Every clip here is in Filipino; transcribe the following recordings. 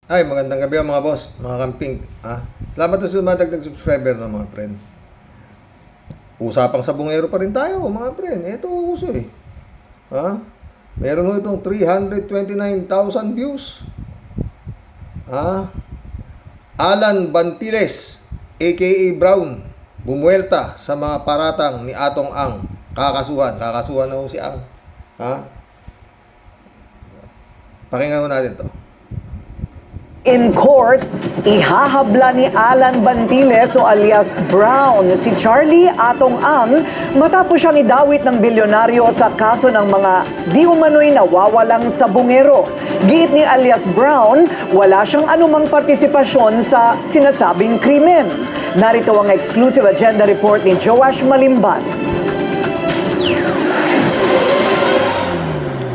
Ay, magandang gabi mga boss, mga kamping. Salamat sa sumadagdag subscriber ng mga friend. Usapang sabungero pa rin tayo, mga friend. Ito uso eh. Meron mo itong 329,000 views. Alan Bantiles, aka Brown, bumuelta sa mga paratang ni Atong Ang. Kakasuhan na ho si Ang. Pakinggan mo natin to. In court, ihahabla ni Alan Bantiles o alias Brown si Charlie Atong Ang matapos siyang idawit ng bilyonaryo sa kaso ng mga di umano'y nawawalang sabungero. Giit ni alias Brown, wala siyang anumang partisipasyon sa sinasabing krimen. Narito ang exclusive agenda report ni Joash Malimban.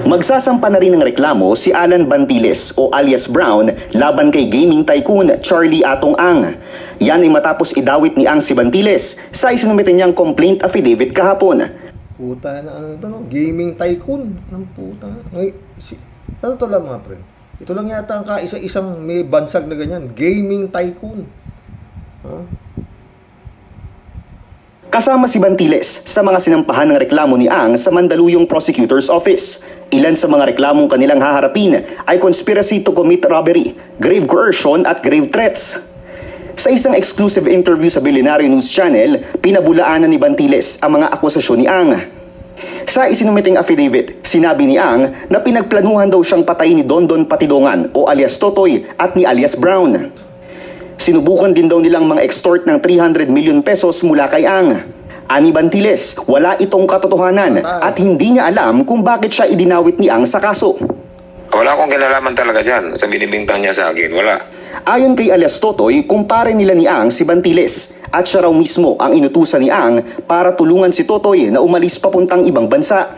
Magsasampa na rin ng reklamo si Alan Bantiles o alias Brown laban kay gaming tycoon Charlie Atong Ang. Yan ay matapos idawit ni Ang si Bantiles sa isinumite niyang complaint affidavit kahapon. Puta na ano ito, no? Gaming tycoon. Ang puta. Ano to lang mga friend? Ito lang yata ang kaisa-isang may bansag na ganyan. Gaming tycoon. Kasama si Bantiles sa mga sinampahan ng reklamo ni Ang sa Mandaluyong Prosecutor's Office. Ilan sa mga reklamong kanilang haharapin ay conspiracy to commit robbery, grave coercion at grave threats. Sa isang exclusive interview sa Billionaire News Channel, pinabulaanan ni Bantiles ang mga akusasyon ni Ang. Sa isinumiting affidavit, sinabi ni Ang na pinagplanuhan daw siyang patayin ni Dondon Patidongan o alias Totoy at ni alias Brown. Sinubukan din daw nilang mga extort ng 300 million pesos mula kay Ang. Ani Bantiles, wala itong katotohanan at hindi niya alam kung bakit siya idinawit ni Ang sa kaso. Wala akong kinalaman talaga dyan sa binibintang niya sa akin, wala. Ayon kay alias Totoy, kumpare nila ni Ang si Bantiles at siya raw mismo ang inutusan ni Ang para tulungan si Totoy na umalis papuntang ibang bansa.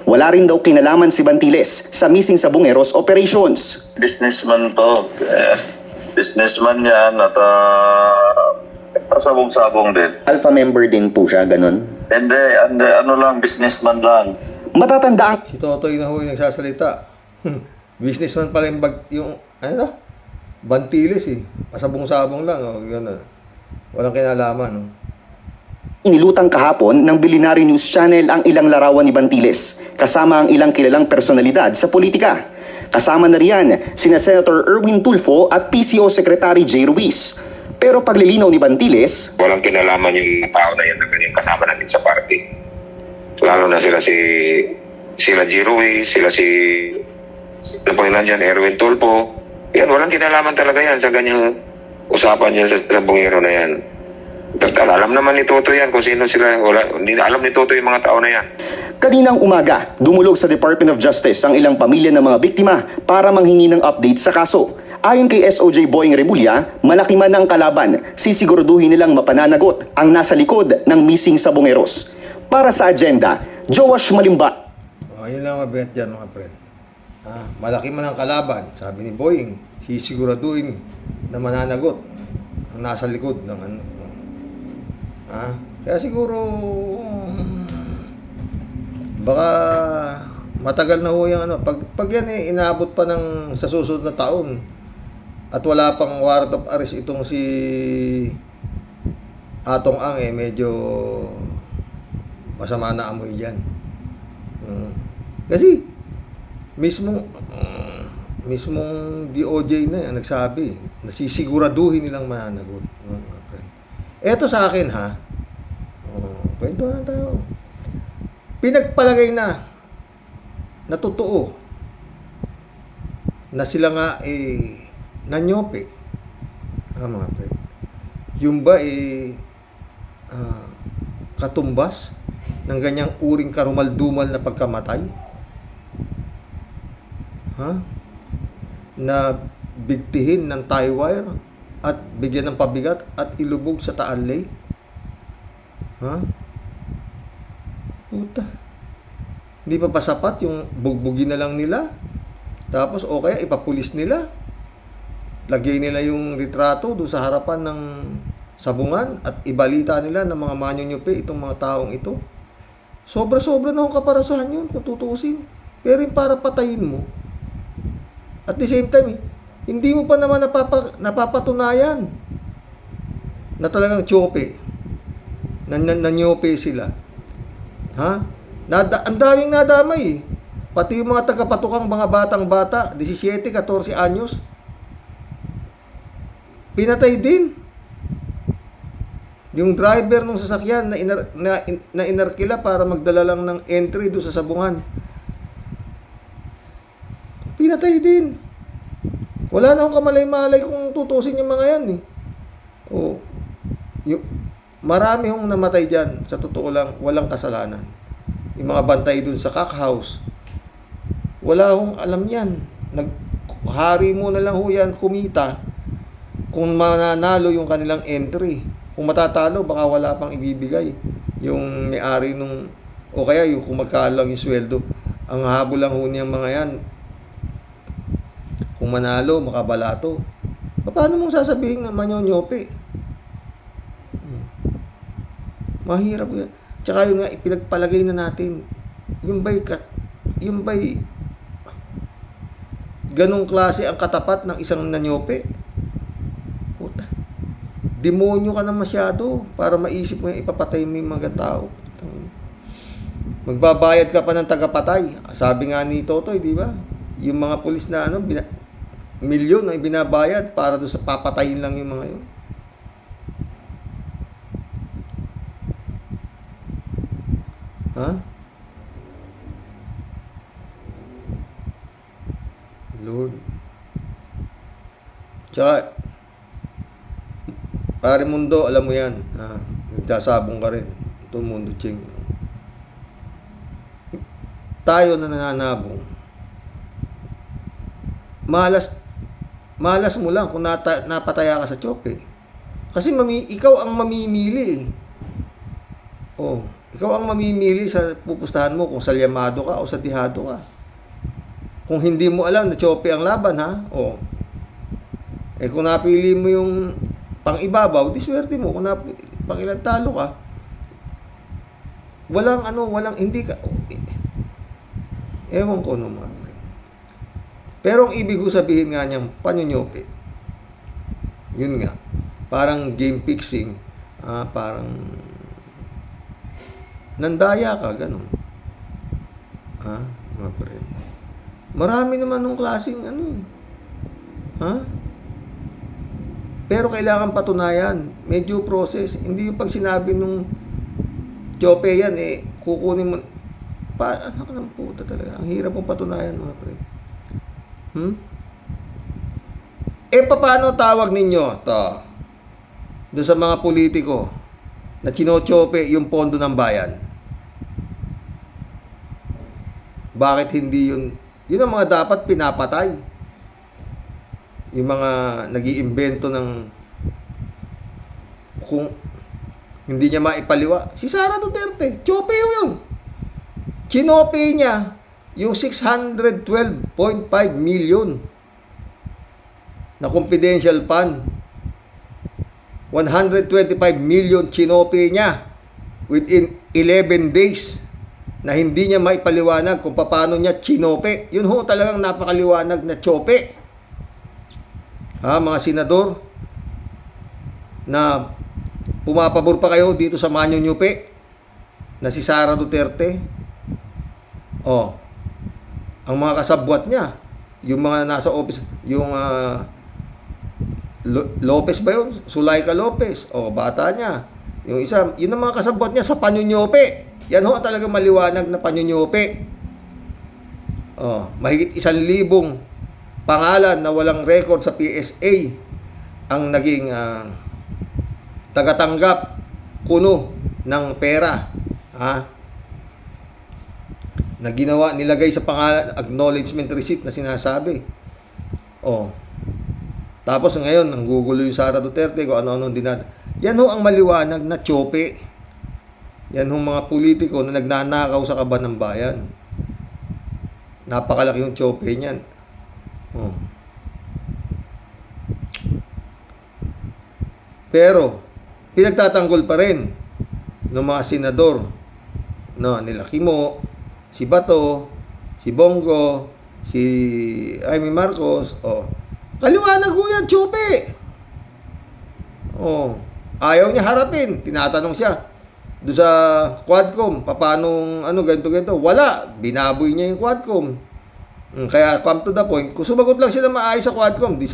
Wala rin daw kinalaman si Bantiles sa missing sabungeros operations. Businessman to. Businessman yan at sabong-sabong din. Alpha member din po siya, ganun? Hindi, ano lang, businessman lang. Matatanda ang Si Totoy na ho yung nagsasalita. Businessman pala yung Bantiles eh. Pasabong-sabong lang. Ganun. Walang kinalaman. No? inilutang kahapon ng Billionaire News Channel ang ilang larawan ni Bantiles, kasama ang ilang kilalang personalidad sa politika. Kasama na riyan sina Senator Erwin Tulfo at PCO Secretary Jay Ruiz. Pero paglilinaw ni Bantiles, Walang kinalaman yung tao na yan na kanyang kasama natin sa party. Lalo na sila G. Ruiz, ano pa yun dyan, Erwin Tulfo. Yan, walang kinalaman talaga yan sa ganyang usapan yan sa bungero na yan. Alam naman ni Toto yan kung sino sila. Hindi alam ni Toto yung mga tao na yan. kaninang umaga, dumulog sa Department of Justice ang ilang pamilya ng mga biktima para manghingi ng update sa kaso. Ayon kay SOJ Boying Rebulla, malaki man ang kalaban, sisiguraduhin nilang mapananagot ang nasa likod ng missing sabongeros. Para sa agenda, Joash Malimban. Yun lang mabigat dyan mga friend. Malaki man ang kalaban, sabi ni Boying, sisiguraduhin na mananagot ang nasa likod ng ano. Kaya siguro baka matagal na ho yung ano. Pag yan inaabot pa ng sa susunod na taon at wala pang warrant of arrest itong si Atong Ang medyo masama na amoy dyan. Kasi mismong DOJ na yan nagsabi na sisiguraduhin nilang mananagot. Eto sa akin kwento na tayo. Pinagpalagay na totoo na sila nga nanyope. Mga friend. Yung ba katumbas ng ganyang uring karumal-dumal na pagkamatay? Na bigtihin ng tie wire at bigyan ng pabigat at ilubog sa Taal Lake? Puta. Hindi pa ba sapat yung bugbugin na lang nila? Tapos o kaya ipapulis nila? Lagay nila yung retrato doon sa harapan ng sabungan at ibalita nila ng mga manyonyupe itong mga taong ito? Sobra-sobra na akong kaparasahan yun kung tutuusin. Pero yung para patayin mo, at the same time, Hindi mo pa naman napapatunayan na talagang tsope. Nanyope sila. Ha? Ang daming nadamay eh. Pati yung mga tagapatukang mga batang-bata, 17, 14 anyos, pinatay din. Yung driver ng sasakyan na inarkila para magdala lang ng entry doon sa sabungan, pinatay din. Wala na akong kamalay-malay kung tutusin yung mga yan eh. Oh, marami hong namatay dyan. Sa totoo lang, walang kasalanan. Yung mga bantay dun sa cock house, wala hong alam yan. Hari mo na lang ho yan kumita kung mananalo yung kanilang entry. Kung matatalo, baka wala pang ibibigay yung may-ari nung, o kaya yung kung magkano lang yung sweldo. Ang habol lang ho niyang mga yan, kung manalo, makabalato. Paano mong sasabihin na manyonyope? Mahirap yan. Tsaka yun nga, pinagpalagay na natin. Yung ba'y ganong klase ang katapat ng isang nanyope? Puta. Demonyo ka na masyado para maisip mo yung ipapatay mo yung mga tao. Magbabayad ka pa ng tagapatay. Sabi nga ni Totoy, di ba? Yung mga pulis na milyon ay binabayad para doon sa papatayin lang yung mga yun. Ha? Lord. Tsaka, pare mundo, alam mo yan. Nagsasabong ka rin. Ito mundo, ching. Tayo na nananabong. Malas mo lang kung napataya ka sa tsope. Kasi ikaw ang mamimili. Oh, ikaw ang mamimili sa pupustahan mo kung salyamado ka o satihado ka. Kung hindi mo alam na tsope ang laban, ha? Oh. Kung napili mo yung pang-ibabaw, di swerte mo. Kung pang-ilang talo ka, hindi ka, ewan ko naman. Pero ang ibig ko sabihin nga niyang panyonyope, yun nga, parang game fixing, parang nandaya ka, ganun. Mga friend. Marami naman nung klaseng Pero kailangan patunayan, medyo process. Hindi yung pag sinabi nung tsope yan, kukunin mo, anak ng puta talaga. Ang hirap pong patunayan, mga friend. Paano tawag ninyo doon sa mga politiko na chinochope yung pondo ng bayan? Bakit hindi yun ang mga dapat pinapatay? Yung mga nag-iimbento ng kung hindi niya maipaliwa. Si Sara Duterte, chope yun. Chinope niya yung 612.5 million na confidential fund. 125 million chinope niya within 11 days na hindi niya maipaliwanag kung paano niya chinope. Yun ho talagang napakaliwanag na chope. Mga senador na pumapabor pa kayo dito sa manyonyope na si Sara Duterte. Ang mga kasabwat niya, yung mga nasa office, yung Lopez ba yun? Sulaika Lopez. Bata niya. Yung isa, yun ang mga kasabwat niya sa panyonyope. Yan ho talaga maliwanag na panyonyope. Mahigit 1,000 pangalan na walang record sa PSA ang naging tagatanggap kuno ng pera. Na ginawa, nilagay sa pangalan, acknowledgement receipt na sinasabi. Tapos ngayon, ang gugulo yung Sara Duterte kung ano-ano dinad. Yan ho ang maliwanag na tsope. Yan ho mga politiko na nagnanakaw sa kaban ng bayan. Napakalaki yung tsope niyan. Pero, pinagtatanggol pa rin ng mga senador nila Kimo, si Bato, si Bongo, si Amy Marcos, Paliwanag ho yan, Chupi. Oh, ayaw niya harapin. Tinatanong siya doon sa Quadcom, paano, ganito. Wala, binaboy niya yung Quadcom. Kaya come to the point, kung sumagot lang siya na maayos sa Quadcom, hindi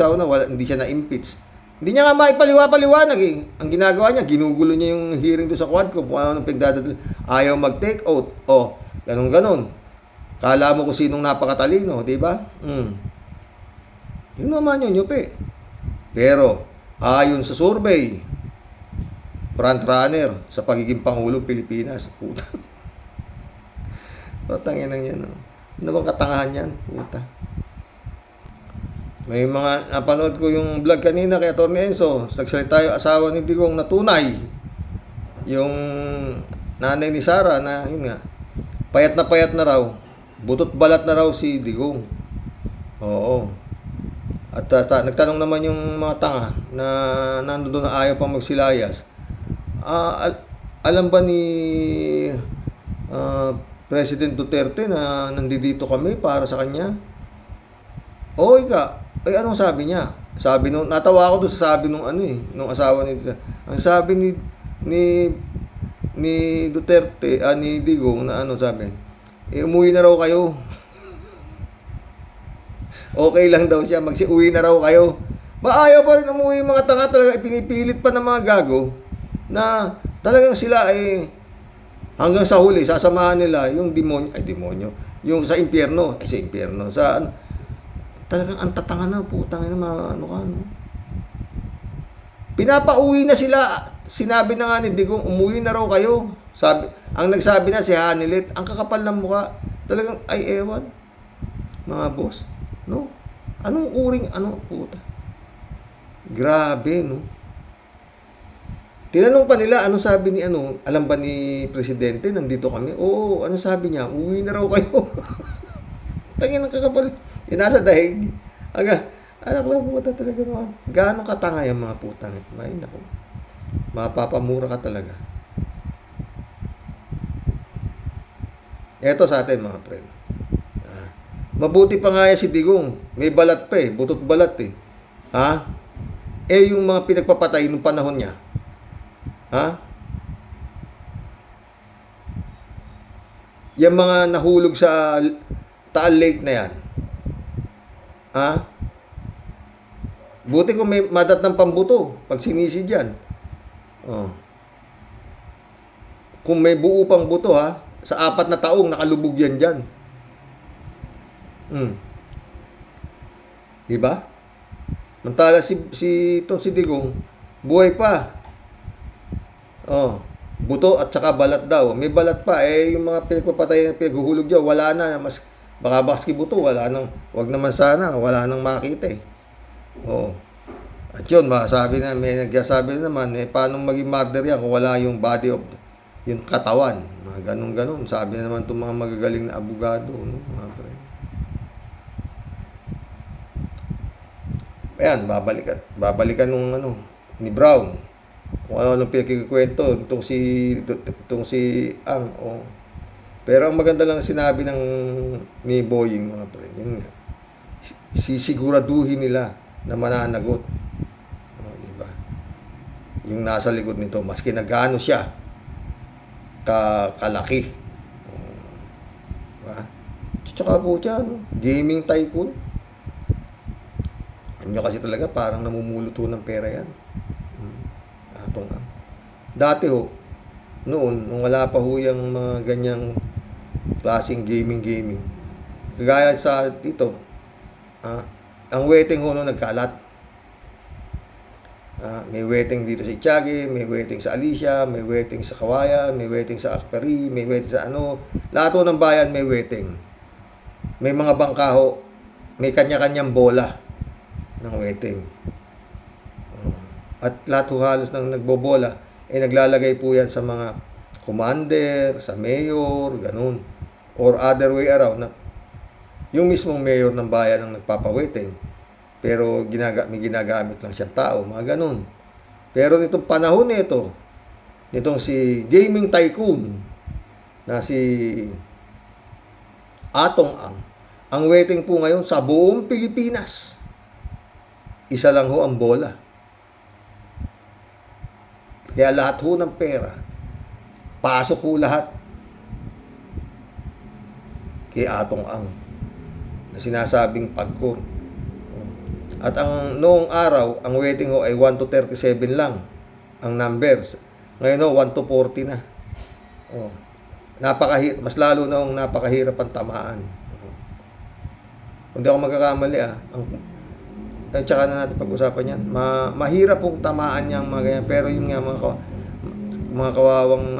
siya na-impeach. Hindi niya nga maipaliwanag eh. Ang ginagawa niya, ginugulo niya yung hearing doon sa Quadcom, kung ano pagdadala. Ayaw mag-take out. Oh, ganun. Kala mo kung sinong napakatalino, di ba? Yun naman yun, Yupi. Pero, ayon sa survey, front runner sa pagiging Pangulong Pilipinas. Puta. Patangin lang yan. Ano bang katangahan yan? Puta. May mga napanood ko yung vlog kanina kay Atty. Enzo. Nagsalita yung asawa ni Digong na tunay. Yung nanay ni Sara na, yun nga, payat na raw. Butot balat na raw si Digong. Oo. At nagtanong naman yung mga tanga na nandoon na ayaw pang magsilayas. Alam ba ni President Duterte na nandito kami para sa kanya? Oo, ay anong sabi niya? Sabi nung natawa ako doon sa sabi nung nung asawa ni Duterte. Ang sabi ni Duterte, ni Digong na sabi, umuwi na raw kayo. Okay lang daw siya, uwi na raw kayo. Ayaw pa rin umuwi yung mga tanga, talaga ipinipilit pa ng mga gago na talagang sila ay hanggang sa huli, sasamahan nila yung demonyo, yung sa impyerno, talagang ang tatanga na, putang ina, pinapauwi na sila, sinabi na nga ni Digong, umuwi na raw kayo. Ang nagsabi na si Hanilet, ang kakapal ng mukha, talagang, ay ewan, mga boss, no? Anong uring, puta? Grabe, no? Tinanong pa nila, anong sabi ni alam ba ni Presidente, nandito kami? Oo, ano sabi niya? Uwi na raw kayo. Tangin ang kakapal. Nasa dahig. Anak lang puta talaga naman. Gaano katanga yung mga putang. May nako. Mapapamura ka talaga. Eto sa atin mga friend. Mabuti pa nga yan si Digong. May balat pa eh. Butot balat eh. Ha? Yung mga pinagpapatay nung panahon niya. Ha? Yung mga nahulog sa Taal Lake na yan. Ha? Buti kung may madat ng pambuto pag sinisid yan. Oh. Kung may buo pang buto ha, sa 4 na taong nakalubog yan dyan. Diba? Mantala si Digong, buhay pa. Oh, buto at saka balat daw. May balat pa. Yung mga pinagpapatay na pinaghuhulog dyan, wala na. Baka baski buto, wala nang, wag naman sana, wala nang makita eh. Oh. At yun, may nagsasabi naman, paano maging murder yan kung wala yung body of, yung katawan. Mga ganun. Sabi naman itong mga magagaling na abogado. No? Ayan, babalikan nung ni Brown. Kung ano pinagkikwento itong si Ang. Oh. Pero ang maganda lang sinabi ni Boying, mga pre, yun nga, sisiguraduhin nila na mananagot. Oh, diba? Yung nasa likod nito, maski na gaano siya kalaki. Oh, diba? Tsaka po siya, gaming tycoon. Ano kasi talaga, parang namumuluto ng pera yan. Dati noon, nung wala pa yung mga ganyang klaseng gaming. Kagaya sa dito, ang waiting noon nagkalat. May waiting dito sa Itiagi, may waiting sa Alicia, may waiting sa Kawayan, may waiting sa Akperi, may waiting sa lahat ng bayan may waiting. May mga bangkaho, may kanya-kanyang bola ng waiting. At lahat halos ng nagbobola, naglalagay po yan sa mga commander, sa mayor, ganun. Or other way around, na yung mismong mayor ng bayan ang nagpapawaiting, pero may ginagamit lang siyang tao, mga ganun. Pero nitong panahon nito, nitong si gaming tycoon, na si Atong ang waiting po ngayon sa buong Pilipinas. isa lang ho ang bola. Kaya lahat ho ng pera, pasok ho lahat kay Atong Ang na sinasabing pagkon. At ang noong araw, ang waiting ho ay 1 to 37 lang ang numbers. Ngayon ho, 1 to 40 na. Oh. Mas lalo na ang napakahirap ang tamaan. Kung di ako magkakamali at saka na natin pag-usapan yan. Mahirap pong tamaan niyang mga ganyan. Pero yun nga mga kawawang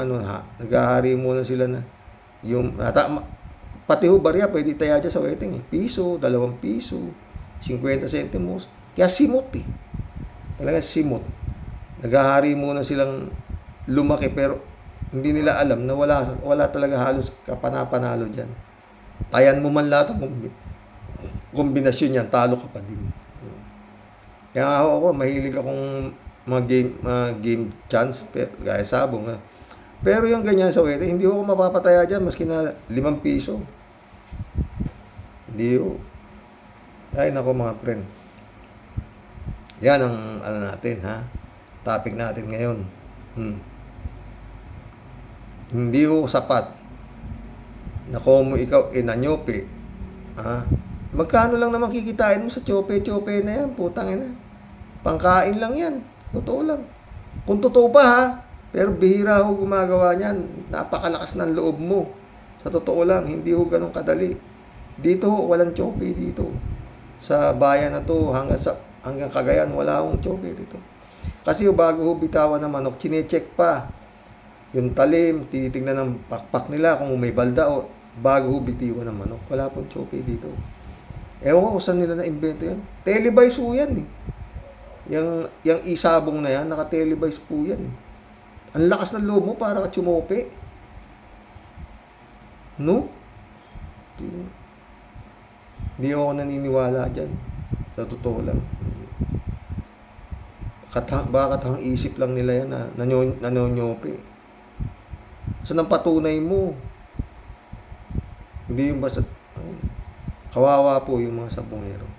naghahari muna sila na yung pati ho barya pwede taya dyan sa waiting piso, 2 piso, 50 centimos. Kaya simot talaga simot. Naghahari muna silang lumaki pero hindi nila alam na wala talaga halos kapanapanalo dyan. Tayan mo man lahat ang kombinasyon yan, talo ka pa din. Kaya ako, mahilig akong mga game chance, gaya sabong. Pero yung ganyan sa waiting, hindi ako mapapataya dyan maski na 5 piso. Hindi ko. Ay, nako mga friend. Yan ang natin, topic natin ngayon. Hindi ko sapat na kung ikaw inanyope, magkano lang naman kikitain mo sa chope-chope na yan, putang ina. Pangkain lang yan. Totoo lang. Kung totoo pa pero bihira ho gumagawa niyan. Napakalakas ng loob mo. Sa totoo lang, hindi ho ganun kadali. Dito ho, walang chope dito. Sa bayan na to, hanggang Cagayan, wala akong chope dito. Kasi bago ho bitawan ng manok, chinecheck pa. Yung talim, tinitingnan ng pakpak nila kung may balda o bago ho bitiwan ng manok. Wala pong chope dito. Ewan ko kung saan nila na-invento yan. Televise po yan Yung isabong na yan, naka-televise po yan Ang lakas ng loob mo para ka chumope. No? Hindi ako naniniwala dyan. Sa totoo lang. Baka katang isip lang nila yan na nanonyope. So, nang patunay mo. Hindi yung basta... Kawawa po yung mga sabongero.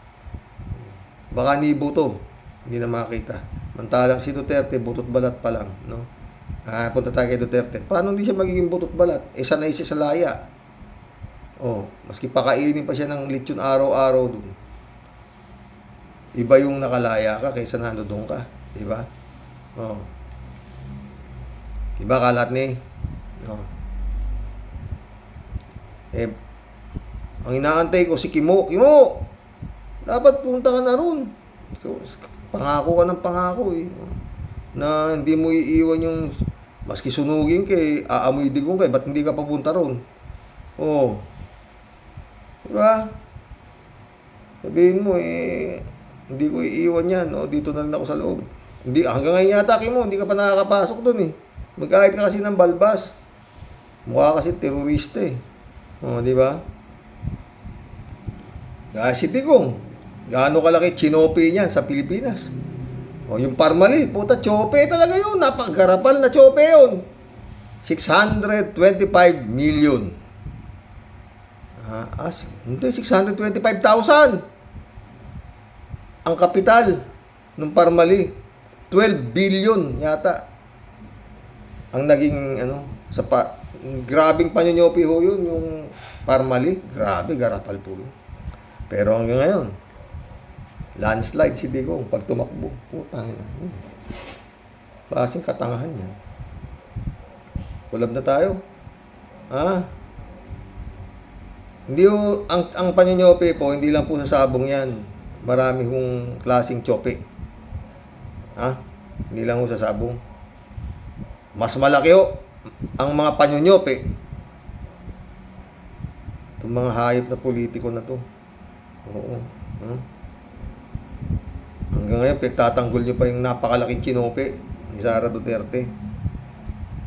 Baka nibo to. Hindi na makita. Mantalang si Duterte, butot balat pa lang. No? Punta tayo kay Duterte. Paano hindi siya magiging butot balat? Sanay siya sa laya. Maski pakainin pa siya ng lechon araw-araw dun. Iba yung nakalaya ka kaysa nandoon ka. Diba? Diba kalat ni? Ang inaantay ko si Kimo. Kimo! Dapat punta ka na ron. Pangako ka ng pangako na hindi mo iiwan yung maski sunugin kay aamoy digong kay ba't hindi ka papunta ron? Diba? Sabihin mo hindi ko iiwan yan dito na lang ako sa loob. Hindi, hanggang ngayon yata Kimo, hindi ka pa nakakapasok dun Magkahit ka kasi ng balbas. Mukha kasi terorista diba? Dahil si Digong, gaano kalaki chinope niyan sa Pilipinas. Yung Parmali, puta, chope talaga yun. Napagarapal na chope yun. 625 million. Hindi, 625,000. Ang kapital ng Parmali, 12 billion yata. Ang naging, grabing panyonyopi ho yun, yung Parmali. Grabe, garapal po yun. Pero hanggang ngayon, landslide si Digong pag tumakbo. Putang ina. Klaseng katangahan yan. Kulab na tayo. Hindi ang panyonyope po, hindi lang po sa sabong yan. Marami hong klaseng chope. Hindi lang po sa sabong. Mas malaki ang mga panyonyope. Itong mga hayop na politiko na to. Hanggang ngayon, pagtatanggol nyo pa yung napakalaking chinope ni Sara Duterte.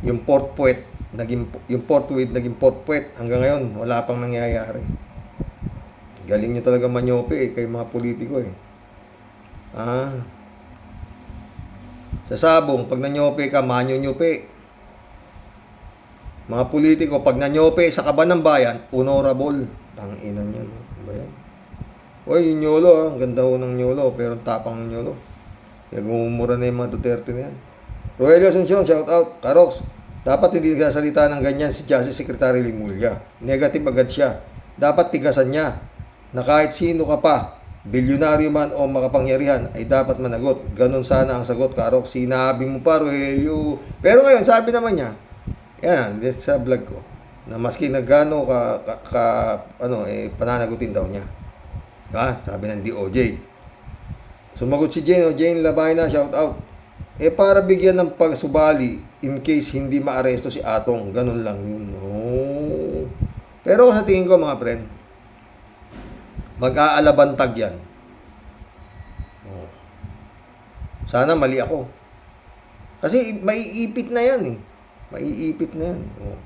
Yung port puwet, naging port puwet. Hanggang ngayon, wala pang nangyayari. Galing nyo talaga manyope kay mga politiko Sa sabong, pag nanyope ka, manyonyope. Mga politiko, pag nanyope sa kaban ng bayan, honorable. Tanginan yan. Ba yan? Uy, yung Nyolo, ang ganda ho ng Nyolo, pero ang tapang ng Nyolo. Kaya gumumura na yung mga Duterte na yan. Rogelio Asuncion, shout out. Karox, dapat hindi nagsasalita ng ganyan si Justice Secretary Limulya. Negative agad siya. Dapat tigasan niya na kahit sino ka pa, bilyonaryo man o makapangyarihan, ay dapat managot. Ganon sana ang sagot, Karox. Sinabi mo pa, Rogelio. Pero ngayon, sabi naman niya, yan, sa vlog ko, na maski nagano pananagutin daw niya. Diba? Sabi ng DOJ. Sumagot si Jane, Jane Labayna, shout out. Para bigyan ng pagsubali in case hindi maaresto si Atong. Ganun lang yun. Oh. Pero sa tingin ko mga friend, mag-aalabantag yan. Oh. Sana mali ako. Kasi maiipit na yan eh. Maiipit na yan. Oh.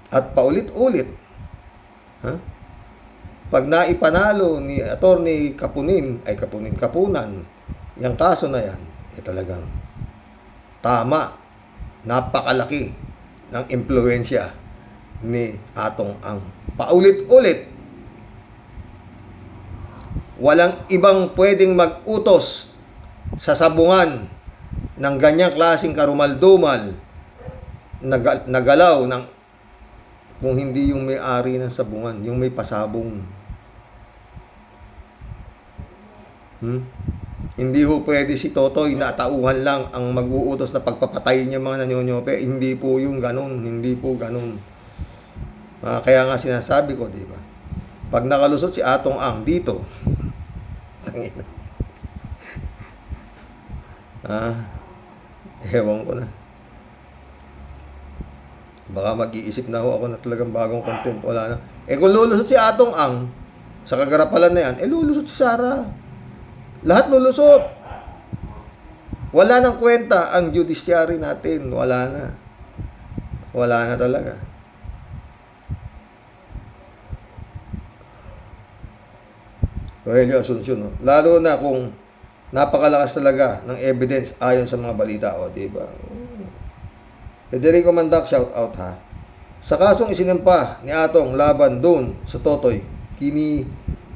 At paulit-ulit. Ha? Pag naipanalo ni Attorney Kapunan, yung kaso na yan, talagang tama, napakalaki ng impluensya ni Atong Ang. Paulit-ulit, walang ibang pwedeng mag-utos sa sabungan ng ganyang klaseng karumal-dumal na galaw ng kung hindi yung may-ari ng sabungan, yung may pasabong. Hindi ho pwede si Totoy na tauhan lang ang mag-uutos na pagpapatay niya mga nanyonyope. Hindi po yung ganun. Hindi po ganun. Kaya nga sinasabi ko, di ba? Pag nakalusot si Atong Ang dito, ewan ko na. Baka mag-iisip na ho ako na talagang bagong content. Wala na. Kung lulusot si Atong Ang sa kagarapalan na yan, lulusot si Sara. Lahat lulusot. Wala nang kwenta ang judiciary natin. Wala na. Wala na talaga. Rogelio Asuncion, no? Lalo na kung napakalakas talaga ng evidence ayon sa mga balita, diba? Federico Mandak, shout out ha. Sa kasong isinampa ni Atong laban doon sa Totoy,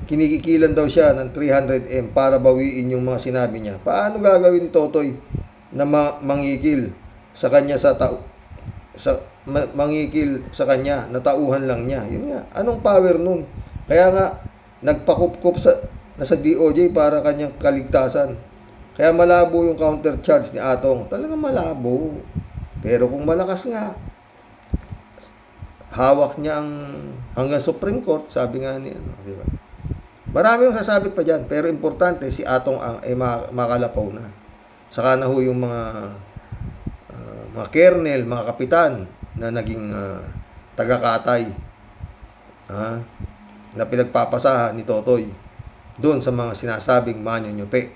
kinikikilan daw siya ng 300M para bawiin yung mga sinabi niya. Paano gagawin ni Totoy na mangikil sa kanya mangikil sa kanya, natauhan lang niya? Yun nga, anong power nun? Kaya nga, nagpakup-kup sa DOJ para kanyang kaligtasan. Kaya malabo yung counter charge ni Atong. Talagang malabo. Pero kung malakas nga, hawak niya ang hanggang Supreme Court, sabi nga niya, di ba? Marami yung sasabit pa dyan, pero importante si Atong Ang ay makalapaw na. Saka na ho yung mga kernel, mga kapitan na naging taga-katay na pinagpapasahan ni Totoy doon sa mga sinasabing manyonyupe.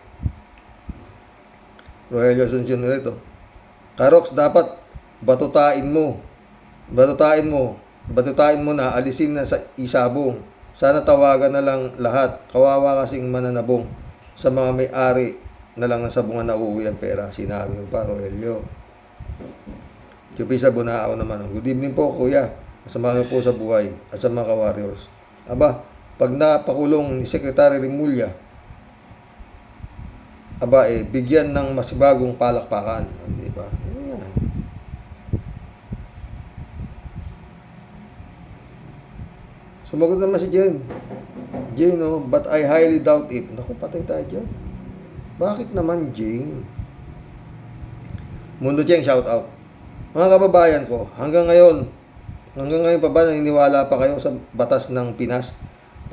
Rogelio Asuncion nito. Karox, dapat batutain mo na, alisin na sa isabong. Sana tawagan na lang lahat. Kawawa kasing mananabong sa mga may-ari na lang ng sabungan na uuwi ang pera. Sinabi mo pa, Rogelio. Chupisa Bunao naman. Good evening po, kuya. Kasama po sa buhay at sa mga ka-warriors. Aba, pag napakulong ni Secretary Rimulya, bigyan ng masibagong palakpakan. Di ba? Yan. Sumagot naman si Jane. Jane, but I highly doubt it. Naku, patay tayo dyan. Bakit naman, Jane? Mundo Cheng, shout out. Mga kababayan ko, hanggang ngayon pa ba naniniwala pa kayo sa batas ng Pinas?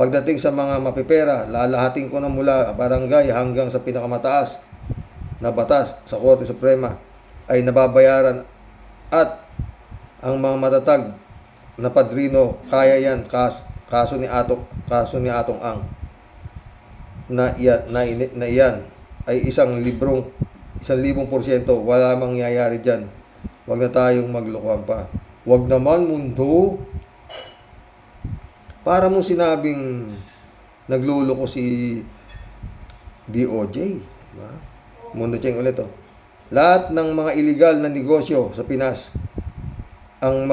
Pagdating sa mga mapipera, lalahatin ko na mula barangay hanggang sa pinakamataas na batas sa Korte Suprema ay nababayaran at ang mga matatag na padrino, kaya yan, kaso ni Atong Ang na iyan ay 1,000%, wala mangyayari dyan. Huwag na tayong maglokohan pa. Huwag naman, mundo. Para mo sinabing nagluloko si DOJ. Diba? Mundo Cheng ulit. Lahat ng mga illegal na negosyo sa Pinas, ang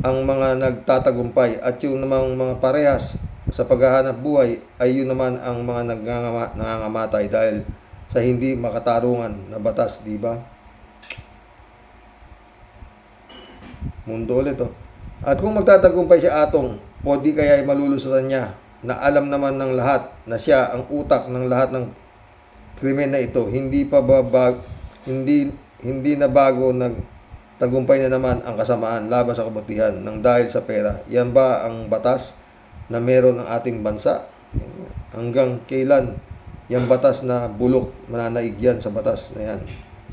mga nagtatagumpay at yung namang mga parehas sa paghahanap buhay ay yun naman ang mga nangangamatay dahil sa hindi makatarungan na batas, di ba? Mundo ulit oh. At kung magtatagumpay si Atong o di kaya ay malulusutan niya na alam naman ng lahat na siya ang utak ng lahat ng krimen na ito, hindi na bago nagtagumpay na naman ang kasamaan laban sa kabutihan ng dahil sa pera. Yan ba ang batas na meron ang ating bansa? Hanggang kailan yung batas na bulok mananaig yan sa batas na yan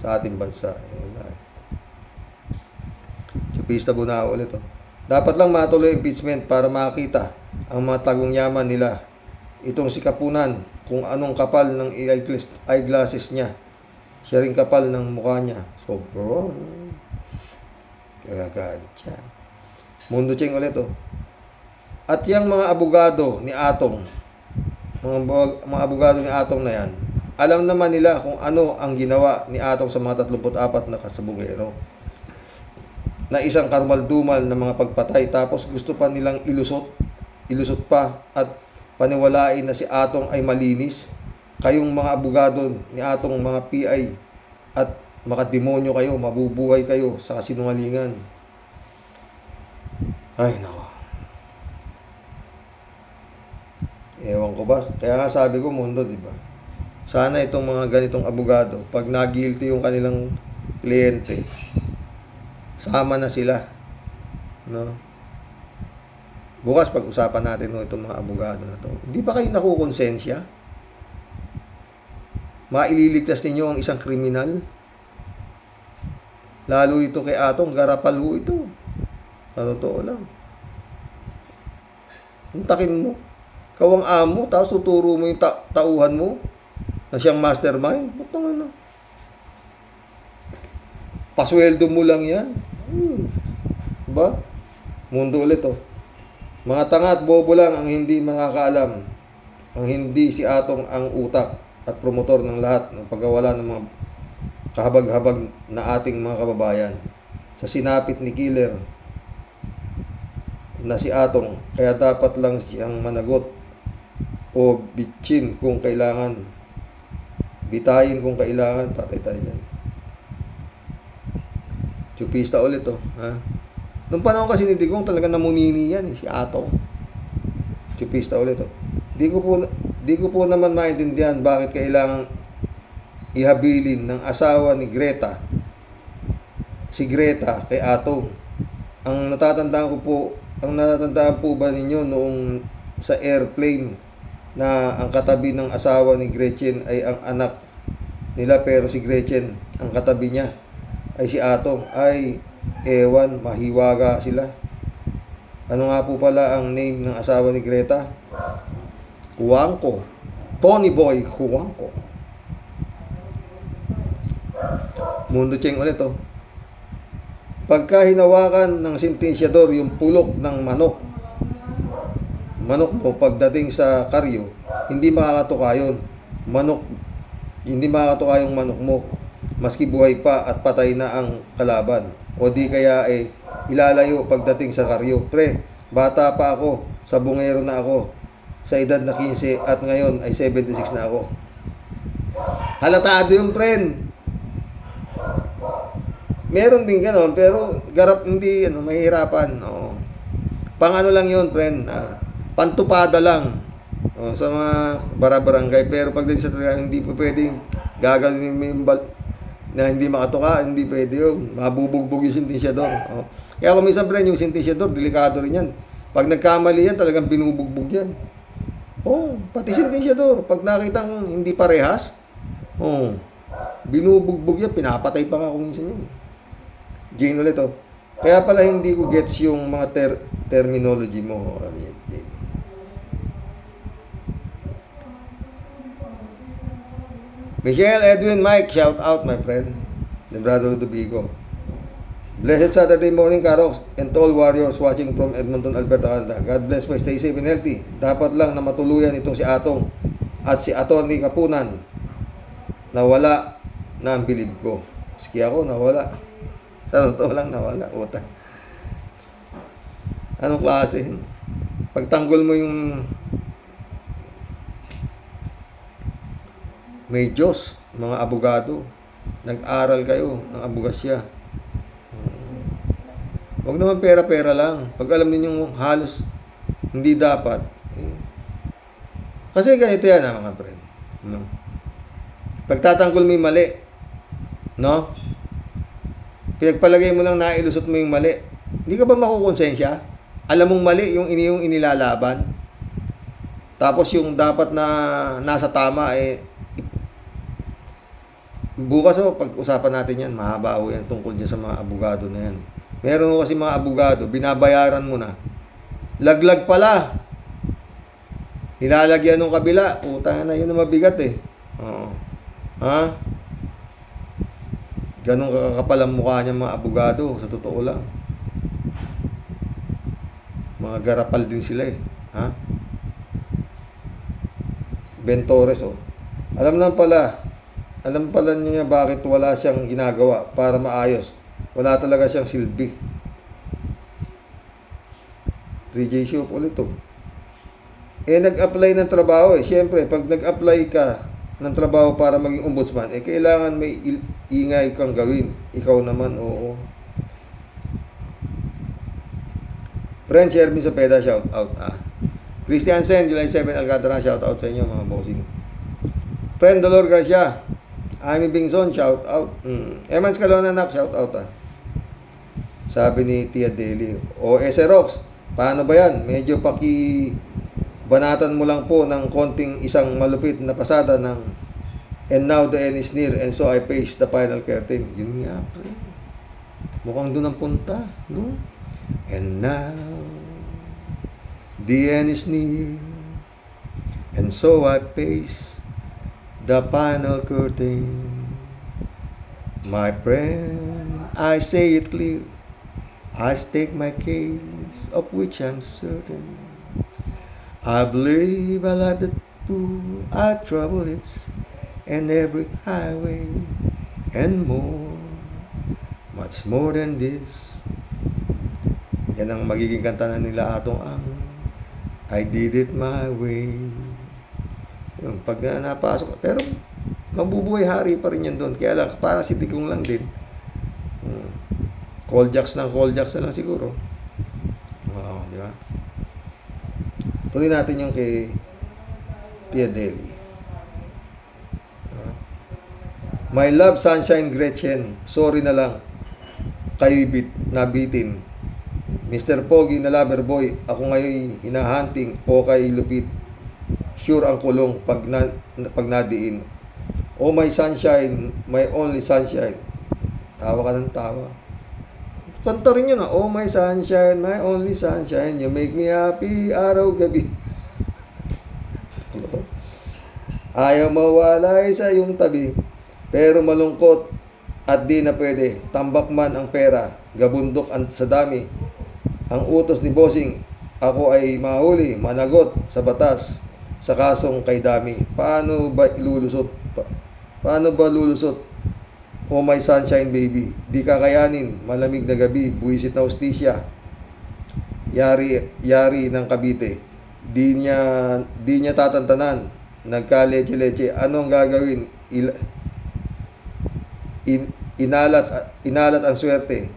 sa ating bansa? Chupista Bunao ulit oh. Dapat lang matuloy impeachment para makita ang mga tagong yaman nila. Itong si Kapunan, kung anong kapal ng eyeglasses niya, siya rin kapal ng mukha niya. So, bro, kaya galit yan. Mundo Cheng ulit oh. At yung mga abogado ni Atong, mga abogado ni Atong na yan, alam naman nila kung ano ang ginawa ni Atong sa mga 34 na kasabungero na isang karumaldumal na mga pagpatay, tapos gusto pa nilang ilusot pa at paniwalain na si Atong ay malinis. Kayong mga abogado ni Atong, mga PI at makademonyo kayo, mabubuhay kayo sa kasinungalingan. Ay nako, ewan ko ba, kaya nga sabi ko mundo, di ba? Sana itong mga ganitong abogado, pag nagilty yung kanilang kliyente, sama na sila, no? Bukas pag-usapan natin itong mga abogado na to. Hindi ba kayo nakukonsensya? Maililigtas ninyo ang isang kriminal? Lalo ito kay Atong, garapal ho ito. Sa totoo lang. Untakin mo. Ikaw ang amo, tapos tuturo mo yung tauhan mo na siyang mastermind. Butang na. Pasweldo mo lang yan. Diba? Mundo ulit oh. Mga tanga at bobo lang ang hindi makakaalam. Ang hindi si Atong ang utak at promotor ng lahat ng pagkawala ng mga kahabag-habag na ating mga kababayan. Sa sinapit ni Killer na si Atong, kaya dapat lang siyang managot o bitchin kung kailangan. Bitayin kung kailangan. Patay tayo dyan. Chupista ulit oh. Ha? Nung panahon kasi ni Digong talaga namunini yan si Atong. Chupista ulit oh. Di ko po naman maintindihan bakit kailangan ihabilin ng asawa ni Greta, si Greta kay Atong. Ang natatandaan po ba ninyo noong sa airplane na ang katabi ng asawa ni Gretchen ay ang anak nila, pero si Gretchen ang katabi niya ay si Atong? Ay ewan, mahiwaga sila. Ano nga po pala ang name ng asawa ni Greta? Juanco. Tony Boy Juanco. Mundo Cheng ulit oh. Pagka hinawakan ng sentensyador yung pulok ng manok mo pagdating sa karyo, hindi makakatuka yun. Hindi makakatuka yung manok mo maski buhay pa at patay na ang kalaban. O di kaya ilalayo pagdating sa karyo. Pre, bata pa ako, sa bungero na ako, sa edad na 15 at ngayon ay 76 na ako. Halatado yung friend. Meron din gano'n, pero hindi mahirapan. Oo. Pang lang yun, friend. Pantupada lang. Sa mga barabarangay. Pero pagdating sa talaga, hindi pa pwedeng gagawin yung na hindi makatuka, hindi pwede yun. Mabubugbog yung sentensyador. Kaya kung minsan, friend, yung sentensyador, delikado rin yan. Pag nagkamali yan, talagang binubugbog yan. Pati sentensyador, pag nakitang hindi parehas, binubugbog yan, pinapatay pa nga kung minsan yan. Jane ulit oh. Kaya pala hindi ko gets yung mga terminology mo. Jane. Michelle, Edwin, Mike, shout out my friend. The brother Ludovico. Blessed Saturday morning, Karox, and to all warriors watching from Edmonton, Alberta, Canada. God bless po, stay safe and healthy. Dapat lang na matuluyan itong si Atong at si Atty. Kapunan. Nawala na ang bilib ko. Ski ako, nawala. Sa totoo lang, nawala. Utang. Anong klase? Pagtanggol mo yung may Diyos, mga abogado. Nag-aral kayo ng abogasya. Huwag naman pera-pera lang. Pag alam ninyong halos hindi dapat. Kasi ganito yan mga friend. No? Pagtatanggol mo yung mali, no? Pinagpalagay mo lang na ilusot mo yung mali. Hindi ka ba makukonsensya? Alam mong mali yung inilalaban. Tapos yung dapat na nasa tama bukas pag-usapan natin yan, mahaba ho yan tungkol dyan sa mga abogado na yan. Meron ho kasi mga abogado, binabayaran mo na. Laglag pala. Nilalagyan ng kabila. Puta na, yun na mabigat Oo. Ha? Ganun kakapal ang mukha niya mga abogado, sa totoo lang. Mga garapal din sila Ha? Ben Torres Alam pala niya bakit wala siyang ginagawa para maayos. Wala talaga siyang silbi. 3J Shop ulit nag-apply ng trabaho Siyempre, pag nag-apply ka ng trabaho para maging ombudsman, kailangan may ingay kang gawin. Ikaw naman, oo. Friend, Shermin Sapeda, shout out. Christian Sen, July 7, Alcantara, shout out sa inyo mga bossing. Friend Dolor Garcia, Amy Bingson, shout out. Emans Calona, shout out Sabi ni Tia Deli, Rox, paano ba yan? Medyo banatan mo lang po ng konting isang malupit na pasada ng and now the end is near and so I face the final curtain. Yun nga, pre. Mukhang doon ang punta, no? And now the end is near and so I face the final curtain. My friend, I say it clear, I stake my case of which I'm certain. I believe I love the pool, I travel it, and every highway, and more, much more than this. Yan ang magiging kanta na nila Atong Ang, I did it my way. Yung pag napasok, pero mabubuhay hari pa rin yan doon. Kaya lang, para si Tikong lang din. Call jacks na lang siguro. Wow, di ba? Tuloy natin yung kay Tia Deli. My love, Sunshine Gretchen. Sorry na lang. Kayo'y nabitin. Mr. Pogi na lover boy. Ako ngayon hinahunting o kay Lupit. Sure ang kulong pag nadiin. Oh my sunshine, my only sunshine. Tawa ka ng tawa. Kanta rin yun Oh my sunshine, my only sunshine, you make me happy araw gabi. Ayaw mawalay sa iyong tabi, pero malungkot at di na pwede. Tambak man ang pera, gabundok sa dami. Ang utos ni bossing, ako ay mahuli, managot sa batas, sa kasong kay dami. Paano ba lulusot? Oh my sunshine baby, di kakayanin, malamig na gabi, buwisit na hostisya. Yari ng Cavite. Di niya tatantanan. Nagka-leche-leche. Ano ang gagawin? Inalat ang swerte.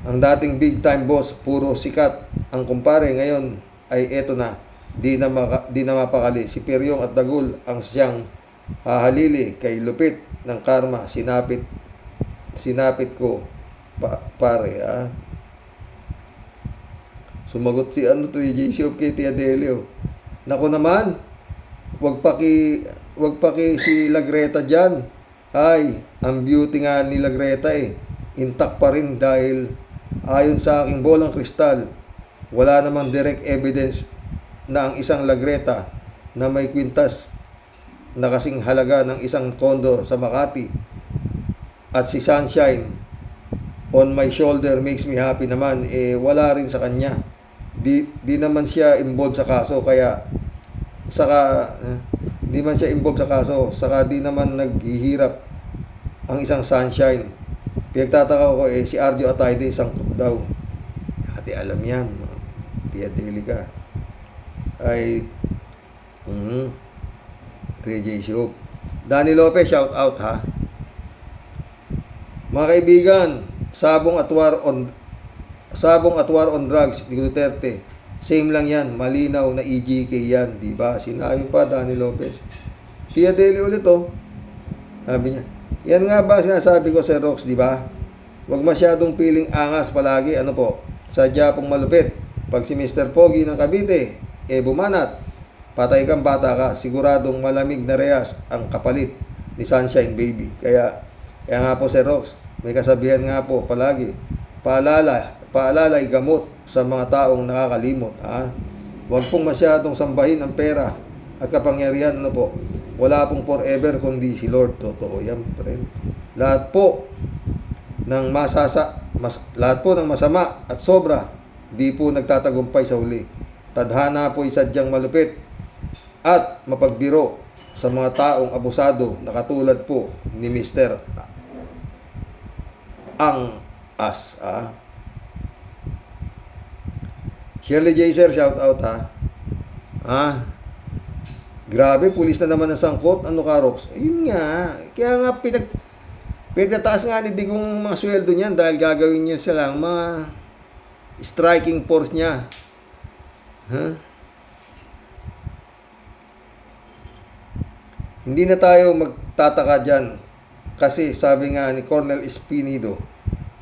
Ang dating big time boss, puro sikat. Ang kumpare ngayon ay eto na. Di na mapakali. Si Peryong at Dagul ang siyang hahalili kay Lupit ng karma. Sinapit ko pare Sumagot si JC of kay Tia Delio. Nako naman, wag paki si Lagreta dyan. Ay, ang beauty nga ni Lagreta intact pa rin dahil ayon sa aking bolang kristal, wala namang direct evidence na ang isang Lagreta na may kwintas na kasing halaga ng isang kondo sa Makati at si Sunshine on my shoulder makes me happy naman wala rin sa kanya. Di naman siya involved sa kaso kaya di man siya involved sa kaso saka di naman naghihirap ang isang Sunshine. Pinagtataka ko si Arjo Atayde sangkot daw. Ate alam yan. Tia Delica ay 3J Shop. Danny Lopez, shout out ha. Mga kaibigan, sabong at war on drugs ni Duterte. Same lang yan, malinaw na EJK yan, di ba? Sinabi pa Danny Lopez. Tia Deli ulit oh. Sabi niya, yan nga ba sinasabi ko sa Rox, di ba? Huwag masyadong piling angas palagi, ano po? Sadya pong malupit. Pag si Mr. Pogi ng Cavite, bumanat, patay kang bata ka, siguradong malamig na rehas ang kapalit ni Sunshine Baby. Kaya nga po Sir Rox, may kasabihan nga po palagi, paalalay gamot sa mga taong nakakalimot. Ha? Huwag pong masyadong sambahin ang pera at kapangyarihan, ano po. Wala pong forever kundi si Lord. Totoo yan, friend. Lahat po ng masama at sobra, di po nagtatagumpay sa huli. Tadhana po sadyang malupit at mapagbiro sa mga taong abusado na katulad po ni Mr. Ang As. Shirley J. Sir, shout out ha. Grabe, pulis na naman ang sangkot. Ano ka, Rox? Yun nga. Kaya nga pinagtataas nga ni Digong mga sweldo niyan dahil gagawin niya silang mga striking force niya. Hindi na tayo magtataka dyan kasi sabi nga ni Colonel Espinido,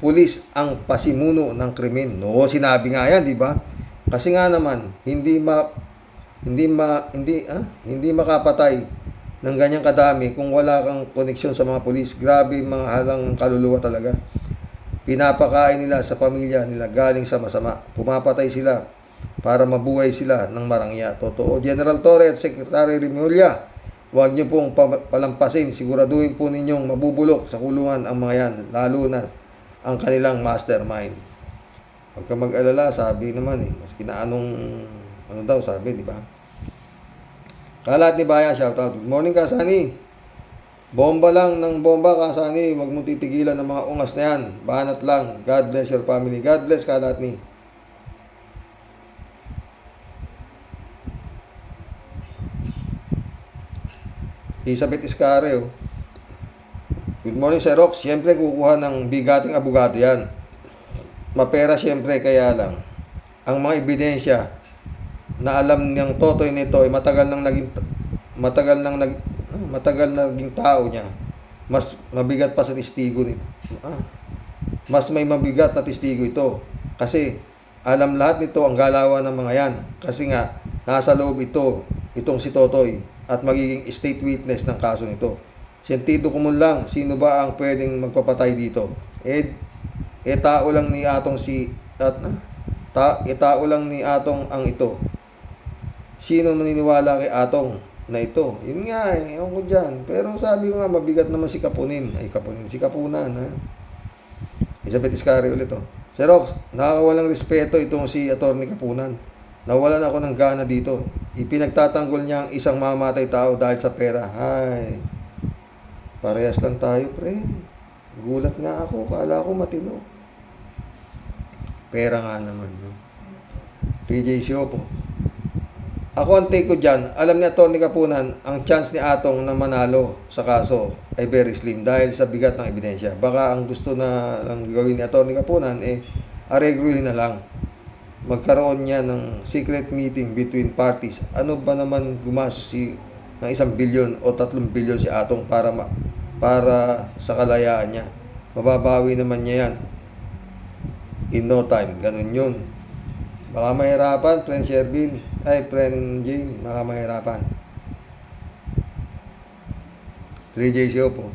pulis ang pasimuno ng krimen. No, sinabi nga yan, di ba? Kasi nga naman, hindi makapatay ng ganyang kadami kung wala kang koneksyon sa mga pulis. Grabe mga halang kaluluwa talaga. Pinapakain nila sa pamilya nila galing sa masama. Pumapatay sila para mabuhay sila ng marangya. Totoo. General Torre at Secretary Remulla, huwag niyo pong palampasin. Siguraduhin po ninyong mabubulok sa kulungan ang mga yan, lalo na ang kanilang mastermind. Huwag ka mag-alala, sabi naman maski na ano daw sabi, di ba? Kalat ni Baya, shout out. Good morning, Kasani. Bomba lang ng bomba, Kasani. Huwag mo titigilan ng mga ungas na yan. Banat lang. God bless your family. God bless, Kalat ni. Elizabeth Iscare, oh. Good morning, Sir Rox. Siyempre, kukuha ng bigating abogado yan. Mapera, siyempre, kaya lang. Ang mga ebidensya na alam niyang totoy nito ay matagal naging tao niya. Mas mabigat pa sa testigo nito. Mas may mabigat na testigo ito. Kasi alam lahat nito ang galawan ng mga yan. Kasi nga, nasa loob itong si Totoy at magiging state witness ng kaso nito. Sentido kumun lang, sino ba ang pwedeng magpapatay dito? Tao lang ni Atong tao lang ni Atong ang ito. Sino maniniwala kay Atong na ito? Yun nga ewan ko dyan. Pero sabi ko nga, mabigat naman si Kapunan, ha? Elizabeth Iscari ulit, oh. Sir Rox, nakakawalang respeto itong si Atty. Kapunan. Nawalan ako ng gana dito. Ipinagtatanggol niya ang isang mamatay tao dahil sa pera. Ay, parehas lang tayo, pre. Gulat nga ako, kala ko matino. Pera nga naman, no? PJ Siopo. Ako ang take ko dyan, alam ni Atty. Kapunan, ang chance ni Atong na manalo sa kaso ay very slim dahil sa bigat ng ebidensya. Baka ang gusto na lang gawin ni Atty. Kapunan, aregluhin na lang. Magkaroon niya ng secret meeting between parties. Ano ba naman gumastos ng 1 bilyon o 3 bilyon si Atong para sa kalayaan niya? Mababawi naman niya yan in no time. Ganun yun. Baka mahirapan, friend Jane, baka mahirapan. 3J Siopo.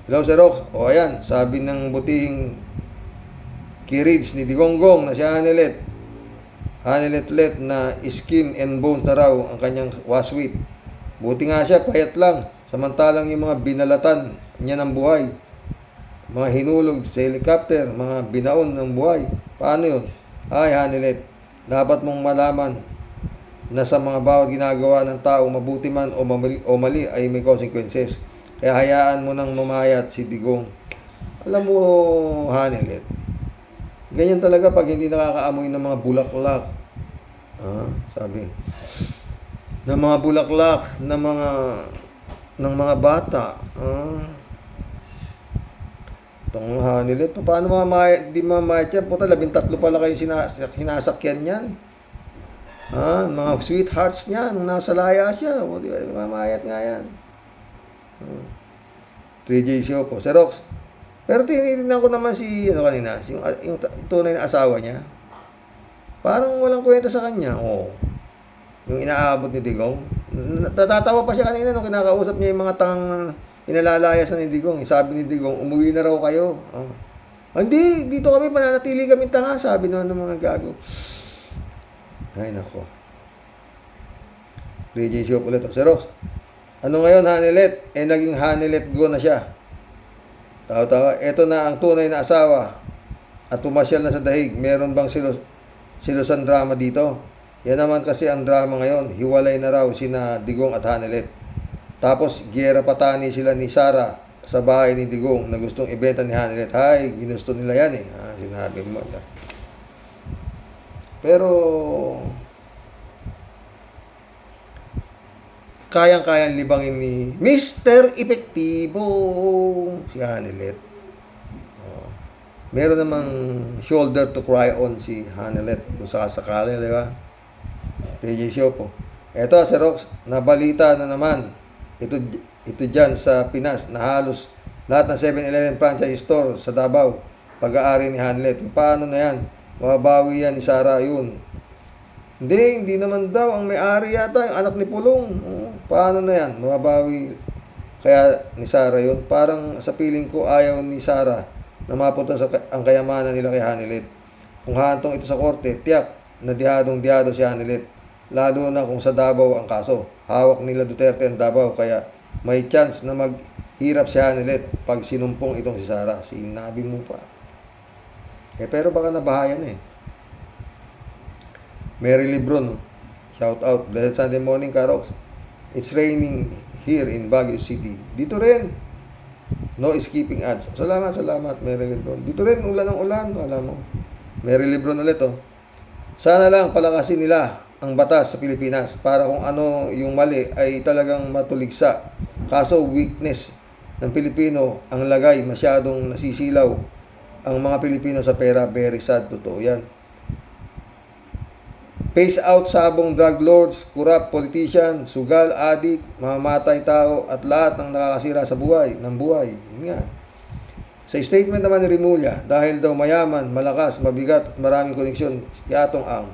Hello, Sir Rox. O ayan, sabi ng butihing kirids ni Digonggong na si Hanelet na skin and bone na raw ang kanyang waswit. Buti nga siya, payat lang. Samantalang yung mga binalatan niya ng buhay, mga hinulog sa helicopter, mga binaon ng buhay. Paano yun? Ay, Hanelet, dapat mong malaman na sa mga bawat ginagawa ng tao, mabuti man o mali ay may consequences. Kaya hayaan mo nang mamayat si Digong. Alam mo, Hanelet, ganyan talaga pag hindi nakakaamoy ng mga bulaklak. Sabi. Ng mga bulaklak, ng ng mga bata. Itong Hanilet, paano di mamayat yan? Puta, 13 pala kayo sinasakyan yan. Mga sweethearts niya, nung nasa laya siya, di ba, mamayat nga yan. 3J show po. Sir Rox, pero tinitingnan ko naman kanina, yung tunay na asawa niya. Parang walang kwenta sa kanya. Yung inaabot ni Digong. Natatawa pa siya kanina nung kinakausap niya yung mga tangang inalalayas na ni Digong. Sabi ni Digong, umuwi na raw kayo. Hindi, dito kami, mananatili kami tanga, sabi naman ng mga gago. Ay, nako. 3J show ulit. Sir Rox, ano ngayon, Hanilet? Naging Hanilet go na siya. Tawa-tawa. Ito na ang tunay na asawa. At pumasyal na sa dahig. Meron bang silusan drama dito? Yan naman kasi ang drama ngayon. Hiwalay na raw sina Digong at Hanilet. Tapos, giyera patani sila ni Sara sa bahay ni Digong na gustong ibenta ni Hanilet. Hay, ginusto nila yan eh. Sinabi mo. Pero, kayang-kayang libangin ni Mr. Epektibo si Hanilet. Meron namang shoulder to cry on si Hanilet kung sakasakali, di ba? PJ Show po. Eto, Sir Rox, nabalita na naman. Ito dyan sa Pinas na halos lahat ng 7-Eleven franchise store sa Davao pag-aari ni Hanilet. Paano na yan? Mababawi yan ni Sara yun. Hindi naman daw. Ang may-ari yata, yung anak ni Pulong. Paano na yan? Mababawi kaya ni Sara yun. Parang sa piling ko, ayaw ni Sara na mapunta ang kayamanan nila kay Hanilet. Kung hantong ito sa korte, tiyak na dihadong-dihado si Hanilet. Lalo na kung sa Davao ang kaso. Hawak nila Duterte ang Davao, kaya may chance na maghirap si Hanilet pag sinumpong itong si Sara. Sinabi mo pa. Pero baka nabahayan eh. Mary Lebron, shout out. Blessed Sunday morning, Karox. It's raining here in Baguio City. Dito rin. No skipping ads. Salamat, Mary Lebron. Dito rin, ulan ng ulan. Alam mo. Mary Lebron ulit, Sana lang palakasin nila ang batas sa Pilipinas para kung ano yung mali ay talagang matuligsa. Kaso weakness ng Pilipino, ang lagay, masyadong nasisilaw ang mga Pilipino sa pera. Very sad, totoo yan. Face out sabong drug lords, corrupt politician, sugal, adik, mamamatay tao at lahat ng nakakasira sa buhay. Yun nga. Sa statement naman ni Rimulya, dahil daw mayaman, malakas, mabigat at maraming koneksyon si Atong Ang,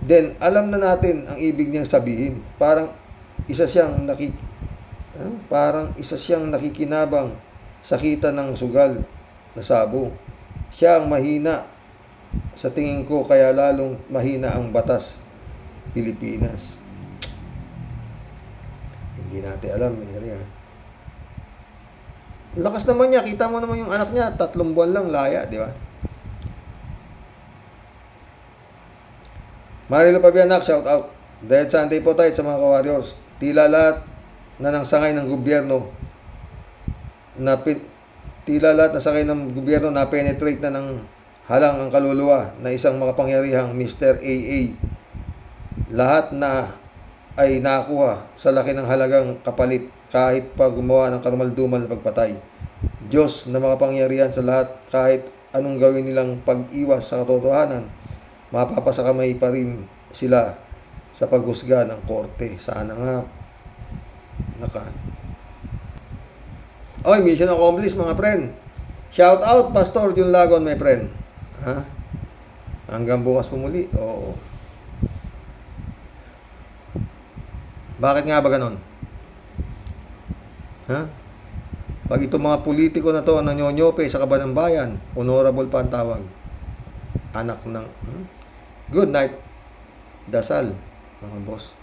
then alam na natin ang ibig niyang sabihin. Parang isa siyang nakikinabang sa kita ng sugal na sabo. Siya ang mahina sa tingin ko, kaya lalong mahina ang batas Pilipinas. Hindi natin alam, Mary. Lakas naman niya, kita mo naman yung anak niya, 3 buwan lang laya, di ba? Marilo Pabianak, shout out. Dahil Sunday po tayo sa mga ka-warriors. Tila lahat na ng sangay ng gobyerno na penetrate na ng halang ang kaluluwa na isang makapangyarihang Mr. AA. Lahat na ay nakuha sa laki ng halagang kapalit kahit pa gumawa ng karumaldumal na pagpatay. Diyos na makapangyarihan sa lahat, kahit anong gawin nilang pag-iwas sa katotohanan, mapapasakamay pa rin sila sa paghusga ng korte. Sana nga. Oy, mission accomplished mga friend. Shout out Pastor Jun Lagon, my friend. Hanggang bukas po muli. Oo. Bakit nga ba ganon? Pag itong mga politiko na to ang nanyonyope sa kaban ng bayan, honorable pa ang tawag. Anak ng good night. Dasal, mga boss.